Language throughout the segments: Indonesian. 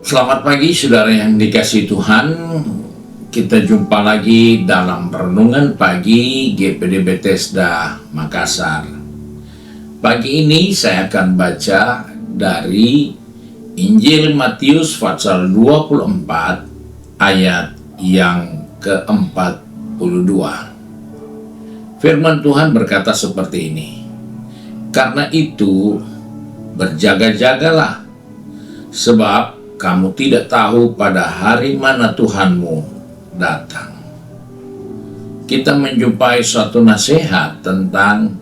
Selamat pagi saudara yang dikasihi Tuhan. Kita jumpa lagi dalam renungan pagi GPD Bethesda Makassar. Pagi ini saya akan baca dari Injil Matius pasal 24 ayat yang ke-42. Firman Tuhan berkata seperti ini. Karena itu berjaga-jagalah, sebab kamu tidak tahu pada hari mana Tuhanmu datang. Kita menjumpai suatu nasihat tentang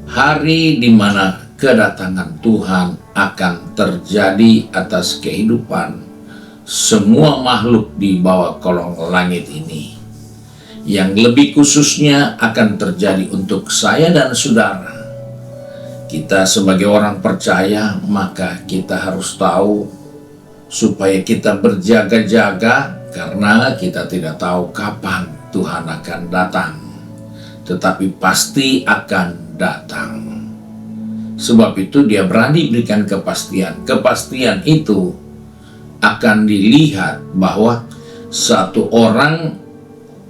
hari di mana kedatangan Tuhan akan terjadi atas kehidupan semua makhluk di bawah kolong langit ini. Yang lebih khususnya akan terjadi untuk saya dan saudara. Kita sebagai orang percaya, maka kita harus tahu supaya kita berjaga-jaga, karena kita tidak tahu kapan Tuhan akan datang, tetapi pasti akan datang. Sebab itu dia berani berikan kepastian. Kepastian itu akan dilihat bahwa satu orang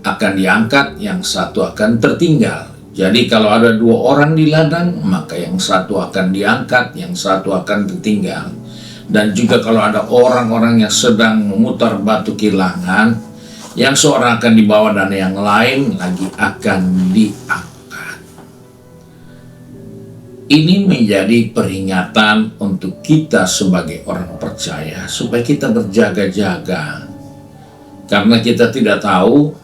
akan diangkat, yang satu akan tertinggal. Jadi kalau ada dua orang di ladang, maka yang satu akan diangkat, yang satu akan tertinggal. Dan juga kalau ada orang-orang yang sedang memutar batu kilangan, yang seorang akan dibawa dan yang lain lagi akan diangkat. Ini menjadi peringatan untuk kita sebagai orang percaya, supaya kita berjaga-jaga. Karena kita tidak tahu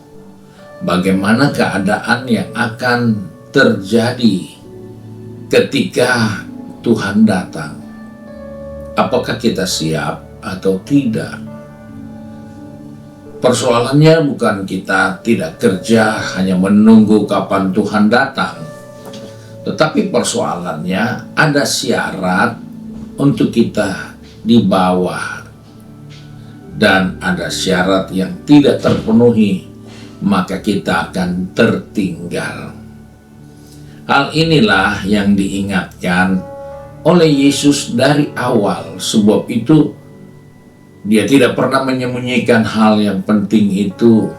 bagaimana keadaan yang akan terjadi ketika Tuhan datang. Apakah kita siap atau tidak? Persoalannya bukan kita tidak kerja hanya menunggu kapan Tuhan datang, tetapi persoalannya ada syarat untuk kita dibawa, dan ada syarat yang tidak terpenuhi, maka kita akan tertinggal. Hal inilah yang diingatkan oleh Yesus dari awal. Sebab itu dia tidak pernah menyembunyikan hal yang penting itu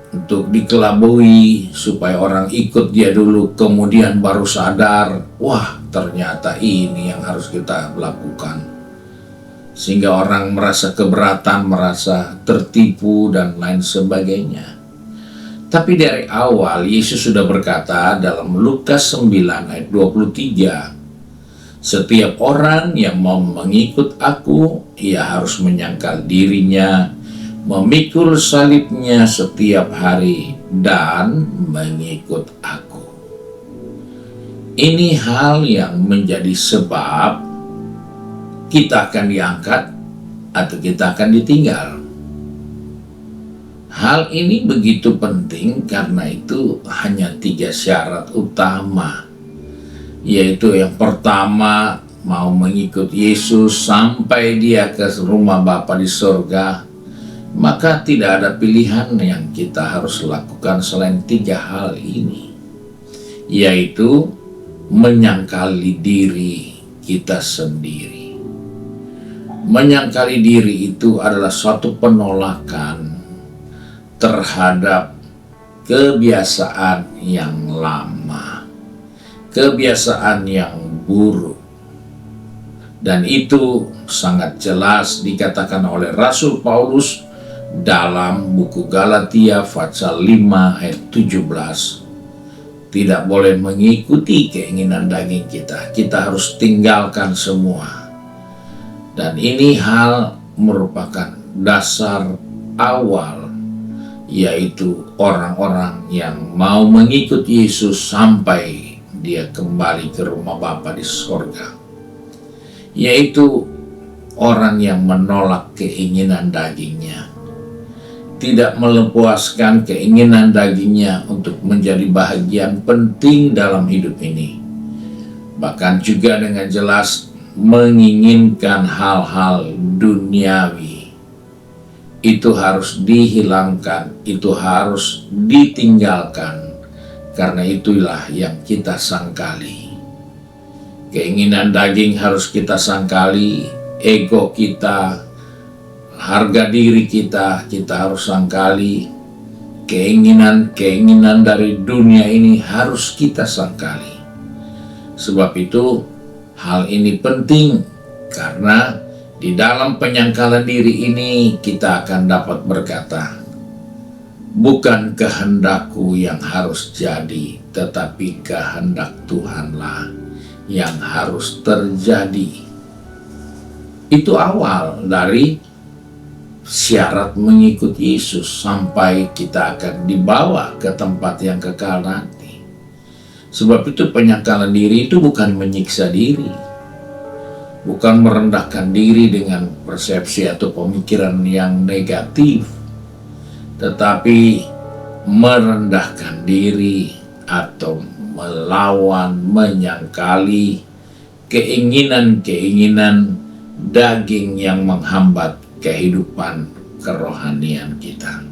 untuk dikelabui, supaya orang ikut dia dulu, kemudian baru sadar, wah ternyata ini yang harus kita lakukan. Sehingga orang merasa keberatan, merasa tertipu dan lain sebagainya. Tapi dari awal Yesus sudah berkata dalam Lukas 9 ayat 23, setiap orang yang mau mengikut aku, ia harus menyangkal dirinya, memikul salibnya setiap hari, dan mengikut aku. Ini hal yang menjadi sebab kita akan diangkat atau kita akan ditinggal. Hal ini begitu penting karena itu hanya 3 syarat utama. Yaitu yang pertama, mau mengikut Yesus sampai dia ke rumah Bapa di surga, maka tidak ada pilihan yang kita harus lakukan selain 3 hal ini, yaitu menyangkali diri kita sendiri. Menyangkali diri itu adalah suatu penolakan terhadap kebiasaan yang lama, kebiasaan yang buruk. Dan itu sangat jelas dikatakan oleh Rasul Paulus dalam buku Galatia pasal 5 ayat 17. Tidak boleh mengikuti keinginan daging kita. Kita harus tinggalkan semua. Dan ini hal merupakan dasar awal, yaitu orang-orang yang mau mengikut Yesus sampai dia kembali ke rumah Bapa di surga, yaitu orang yang menolak keinginan dagingnya, tidak melepaskan keinginan dagingnya untuk menjadi bahagian penting dalam hidup ini, bahkan juga dengan jelas menginginkan hal-hal duniawi. Itu harus dihilangkan, itu harus ditinggalkan. Karena itulah yang kita sangkali. Keinginan daging harus kita sangkali, ego kita harga diri kita harus sangkali. Keinginan-keinginan dari dunia ini harus kita sangkali. Sebab itu hal ini penting, karena di dalam penyangkalan diri ini kita akan dapat berkata, bukan kehendakku yang harus jadi, tetapi kehendak Tuhanlah yang harus terjadi. Itu awal dari syarat mengikut Yesus sampai kita akan dibawa ke tempat yang kekal nanti. Sebab itu penyangkalan diri itu bukan menyiksa diri, bukan merendahkan diri dengan persepsi atau pemikiran yang negatif, tetapi merendahkan diri atau melawan, menyangkali keinginan-keinginan daging yang menghambat kehidupan kerohanian kita.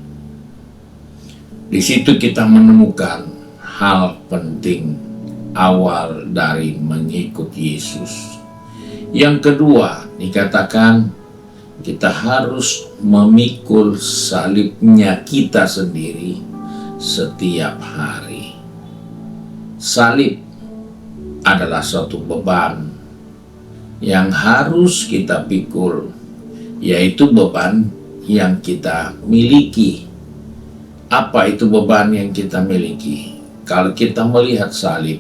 Di situ kita menemukan hal penting awal dari mengikut Yesus. Yang kedua, dikatakan kita harus memikul salibnya kita sendiri setiap hari. Salib adalah suatu beban yang harus kita pikul, yaitu beban yang kita miliki. Apa itu beban yang kita miliki? Kalau kita melihat salib,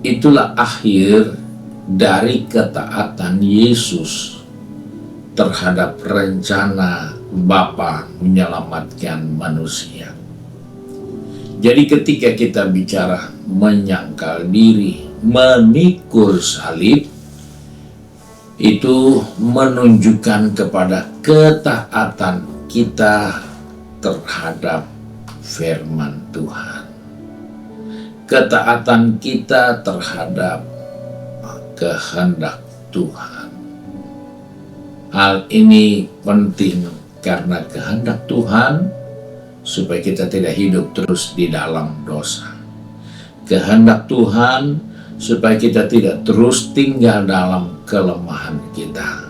itulah akhir dari ketaatan Yesus terhadap rencana Bapa menyelamatkan manusia. Jadi ketika kita bicara menyangkal diri, memikul salib, itu menunjukkan kepada ketaatan kita terhadap firman Tuhan. Ketaatan kita terhadap kehendak Tuhan. Hal ini penting karena kehendak Tuhan supaya kita tidak hidup terus di dalam dosa. Kehendak Tuhan supaya kita tidak terus tinggal dalam kelemahan kita.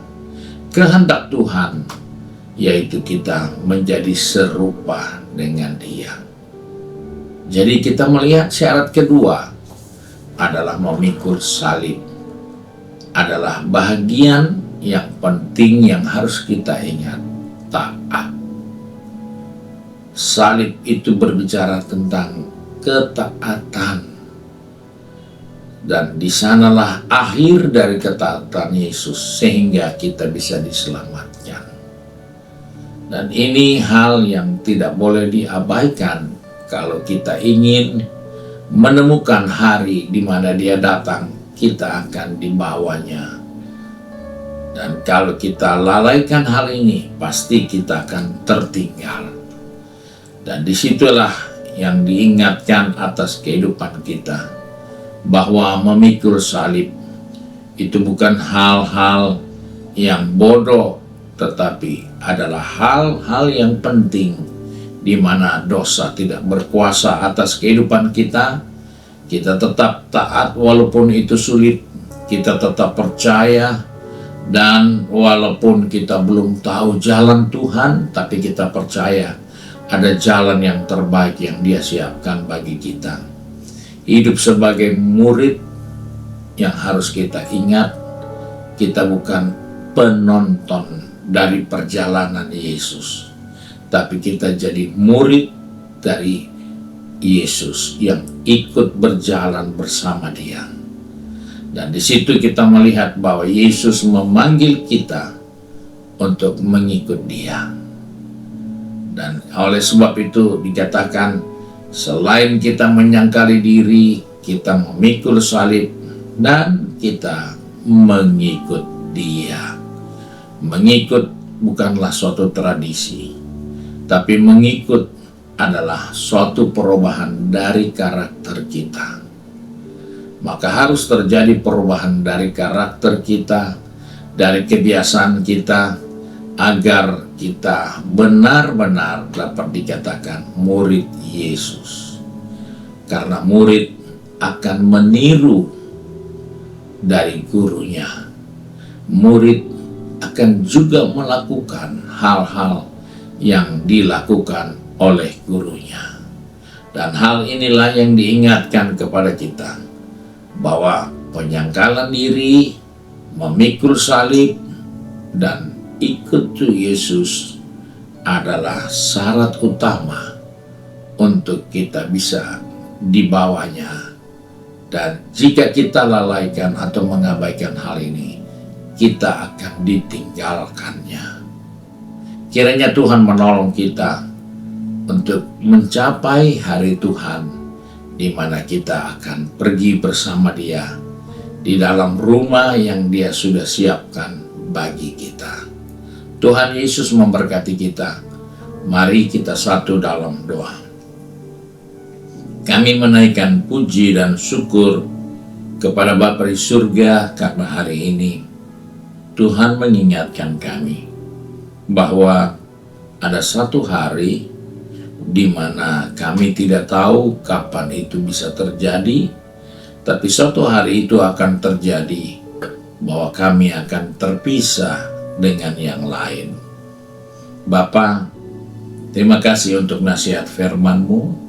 Kehendak Tuhan yaitu kita menjadi serupa dengan Dia. Jadi kita melihat syarat kedua adalah memikul salib. Adalah bahagian yang penting yang harus kita ingat, taat. Salib itu berbicara tentang ketaatan. Dan di sanalah akhir dari ketaatan Yesus sehingga kita bisa diselamatkan. Dan ini hal yang tidak boleh diabaikan kalau kita ingin menemukan hari di mana Dia datang, kita akan dibawanya. Dan kalau kita lalaikan hal ini, pasti kita akan tertinggal. Dan disitulah yang diingatkan atas kehidupan kita, bahwa memikul salib itu bukan hal-hal yang bodoh, tetapi adalah hal-hal yang penting, di mana dosa tidak berkuasa atas kehidupan kita. Kita tetap taat walaupun itu sulit, kita tetap percaya, dan walaupun kita belum tahu jalan Tuhan, tapi kita percaya ada jalan yang terbaik yang Dia siapkan bagi kita. Hidup sebagai murid yang harus kita ingat, kita bukan penonton dari perjalanan Yesus, tapi kita jadi murid dari Yesus yang ikut berjalan bersama Dia. Dan di situ kita melihat bahwa Yesus memanggil kita untuk mengikut Dia. Dan oleh sebab itu dikatakan, selain kita menyangkali diri, kita memikul salib, dan kita mengikut Dia. Mengikut bukanlah suatu tradisi, tapi mengikut adalah suatu perubahan dari karakter kita. Maka harus terjadi perubahan dari karakter kita, dari kebiasaan kita, agar kita benar-benar dapat dikatakan murid Yesus. Karena murid akan meniru dari gurunya. Murid akan juga melakukan hal-hal yang dilakukan oleh gurunya. Dan hal inilah yang diingatkan kepada kita, bahwa penyangkalan diri, memikul salib, dan ikut Yesus adalah syarat utama untuk kita bisa dibawanya. Dan jika kita lalaikan atau mengabaikan hal ini, kita akan ditinggalkannya. Kiranya Tuhan menolong kita untuk mencapai hari Tuhan, di mana kita akan pergi bersama Dia di dalam rumah yang Dia sudah siapkan bagi kita. Tuhan Yesus memberkati kita. Mari kita satu dalam doa. Kami menaikkan puji dan syukur kepada Bapa di surga karena hari ini Tuhan mengingatkan kami bahwa ada satu hari di mana kami tidak tahu kapan itu bisa terjadi, tapi suatu hari itu akan terjadi bahwa kami akan terpisah dengan yang lain. Bapa, terima kasih untuk nasihat firman-Mu,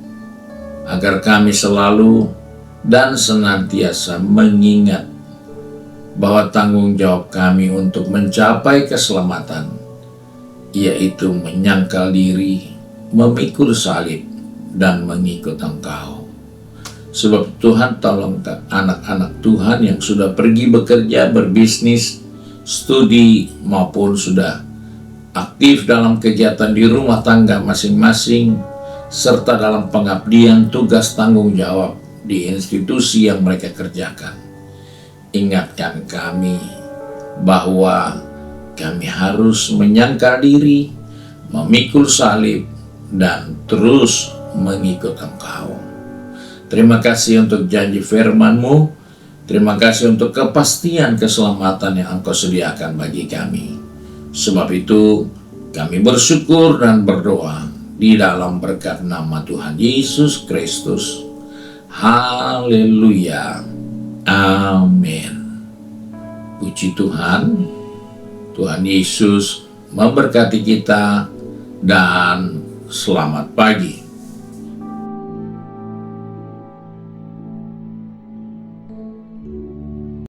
agar kami selalu dan senantiasa mengingat bahwa tanggung jawab kami untuk mencapai keselamatan, yaitu menyangkal diri, memikul salib, dan mengikut Engkau. Sebab Tuhan tolong anak-anak Tuhan yang sudah pergi bekerja, berbisnis, studi, maupun sudah aktif dalam kegiatan di rumah tangga masing-masing, serta dalam pengabdian tugas tanggung jawab di institusi yang mereka kerjakan. Ingatkan kami bahwa kami harus menyangkal diri, memikul salib, dan terus mengikut Engkau. Terima kasih untuk janji firman-Mu. Terima kasih untuk kepastian keselamatan yang Engkau sediakan bagi kami. Sebab itu kami bersyukur dan berdoa di dalam berkat nama Tuhan Yesus Kristus. Haleluya. Amin. Puji Tuhan. Tuhan Yesus memberkati kita dan selamat pagi.